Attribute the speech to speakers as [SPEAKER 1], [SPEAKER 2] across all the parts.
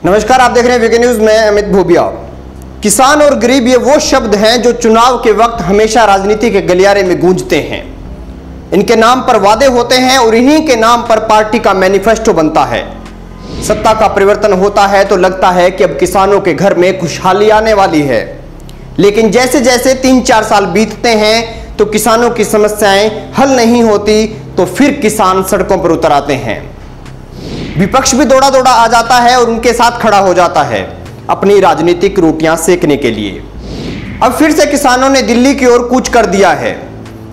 [SPEAKER 1] नमस्कार, आप देख रहे हैं वीके न्यूज में अमित भूबिया। किसान और गरीब ये वो शब्द हैं जो चुनाव के वक्त हमेशा राजनीति के गलियारे में गूंजते हैं। इनके नाम पर वादे होते हैं और इन्हीं के नाम पर पार्टी का मैनिफेस्टो बनता है। सत्ता का परिवर्तन होता है तो लगता है कि अब किसानों के घर में खुशहाली आने वाली है, लेकिन जैसे जैसे 3-4 साल बीतते हैं तो किसानों की समस्याएं हल नहीं होती, तो फिर किसान सड़कों पर उतर आते हैं। विपक्ष भी दौड़ा दौड़ा आ जाता है और उनके साथ खड़ा हो जाता है अपनी राजनीतिक रोटियां सेकने के लिए। अब फिर से किसानों ने दिल्ली की ओर कूच कर दिया है।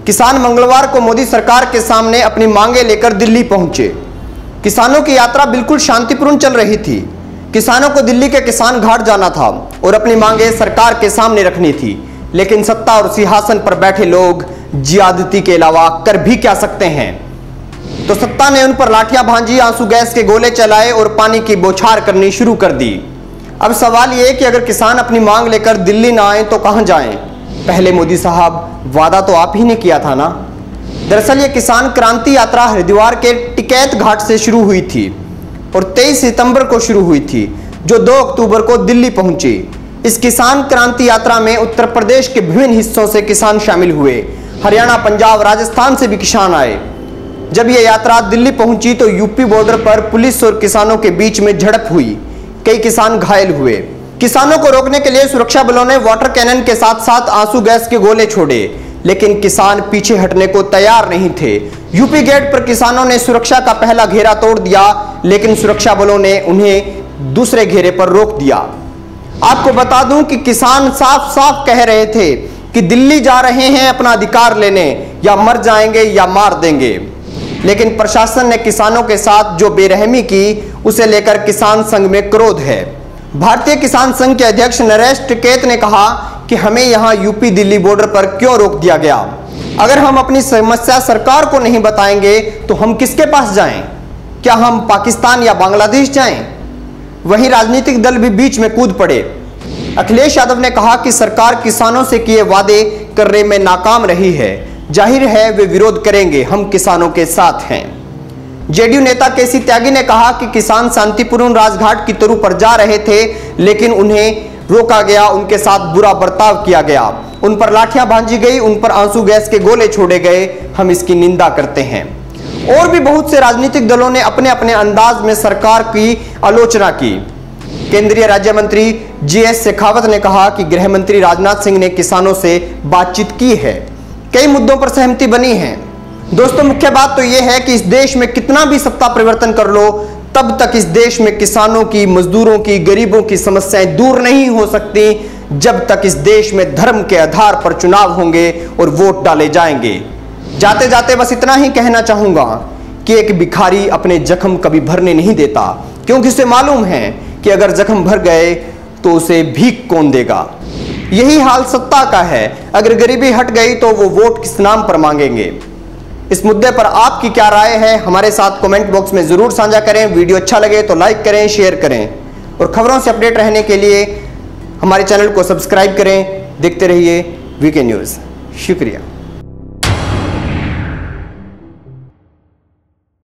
[SPEAKER 1] किसान मंगलवार को मोदी सरकार के सामने अपनी मांगे लेकर दिल्ली पहुंचे। किसानों की यात्रा बिल्कुल शांतिपूर्ण चल रही थी। किसानों को दिल्ली के किसान घाट जाना था और अपनी मांगे सरकार के सामने रखनी थी, लेकिन सत्ता और सिंहासन पर बैठे लोग ज्यादती के अलावा कर भी क्या सकते हैं। तो सत्ता ने उन पर लाठियां भांजी, आंसू गैस के गोले चलाए और पानी की बौछार करनी शुरू कर दी। अब सवाल यह कि अगर किसान अपनी मांग लेकर दिल्ली ना आए तो कहां जाएं? पहले मोदी साहब, वादा तो आप ही ने किया था ना। दरअसल ये किसान क्रांति यात्रा हरिद्वार के टिकैत घाट से शुरू हुई थी और 23 सितंबर को शुरू हुई थी, जो 2 अक्टूबर को दिल्ली पहुंची। इस किसान क्रांति यात्रा में उत्तर प्रदेश के विभिन्न हिस्सों से किसान शामिल हुए। हरियाणा, पंजाब, राजस्थान से भी किसान आए। जब यह यात्रा दिल्ली पहुंची तो यूपी बॉर्डर पर पुलिस और किसानों के बीच में झड़प हुई। कई किसान घायल हुए। किसानों को रोकने के लिए सुरक्षा बलों ने वाटर कैनन के साथ साथ आंसू गैस के गोले छोड़े, लेकिन किसान पीछे हटने को तैयार नहीं थे। यूपी गेट पर किसानों ने सुरक्षा का पहला घेरा तोड़ दिया, लेकिन सुरक्षा बलों ने उन्हें दूसरे घेरे पर रोक दिया। आपको बता दूं कि किसान साफ साफ कह रहे थे कि दिल्ली जा रहे हैं अपना अधिकार लेने, या मर जाएंगे या मार देंगे। लेकिन प्रशासन ने किसानों के साथ जो बेरहमी की, उसे लेकर किसान संघ में क्रोध है। भारतीय किसान संघ के अध्यक्ष नरेश टिकैत ने कहा कि हमें यहां यूपी दिल्ली बॉर्डर पर क्यों रोक दिया गया। अगर हम अपनी समस्या सरकार को नहीं बताएंगे तो हम किसके पास जाएं? क्या हम पाकिस्तान या बांग्लादेश जाएं? वहीं राजनीतिक दल भी बीच में कूद पड़े। अखिलेश यादव ने कहा कि सरकार किसानों से किए वादे करने में नाकाम रही है, जाहिर है वे विरोध करेंगे, हम किसानों के साथ हैं। जेडीयू नेता केसी त्यागी ने कहा कि किसान शांतिपूर्ण राजघाट की तरफ पर जा रहे थे, लेकिन उन्हें रोका गया, उनके साथ बुरा बर्ताव किया गया, उन पर लाठियां भांजी गई, उन पर आंसू गैस के गोले छोड़े गए। हम इसकी निंदा करते हैं। और भी बहुत से राजनीतिक दलों ने अपने अपने अंदाज में सरकार की आलोचना की। केंद्रीय राज्य मंत्री जीएस शेखावत ने कहा कि गृह मंत्री राजनाथ सिंह ने किसानों से बातचीत की है, कई मुद्दों पर सहमति बनी है। दोस्तों, मुख्य बात तो यह है कि इस देश में कितना भी सत्ता परिवर्तन कर लो, तब तक इस देश में किसानों की, मजदूरों की, गरीबों की समस्याएं दूर नहीं हो सकती, जब तक इस देश में धर्म के आधार पर चुनाव होंगे और वोट डाले जाएंगे। जाते जाते बस इतना ही कहना चाहूंगा कि एक भिखारी अपने जख्म कभी भरने नहीं देता, क्योंकि उसे मालूम है कि अगर जख्म भर गए तो उसे भीख कौन देगा। यही हाल सत्ता का है। अगर गरीबी हट गई तो वो वोट किस नाम पर मांगेंगे। इस मुद्दे पर आपकी क्या राय है, हमारे साथ कमेंट बॉक्स में जरूर साझा करें। वीडियो अच्छा लगे तो लाइक करें, शेयर करें और खबरों से अपडेट रहने के लिए हमारे चैनल को सब्सक्राइब करें। देखते रहिए वीके न्यूज। शुक्रिया।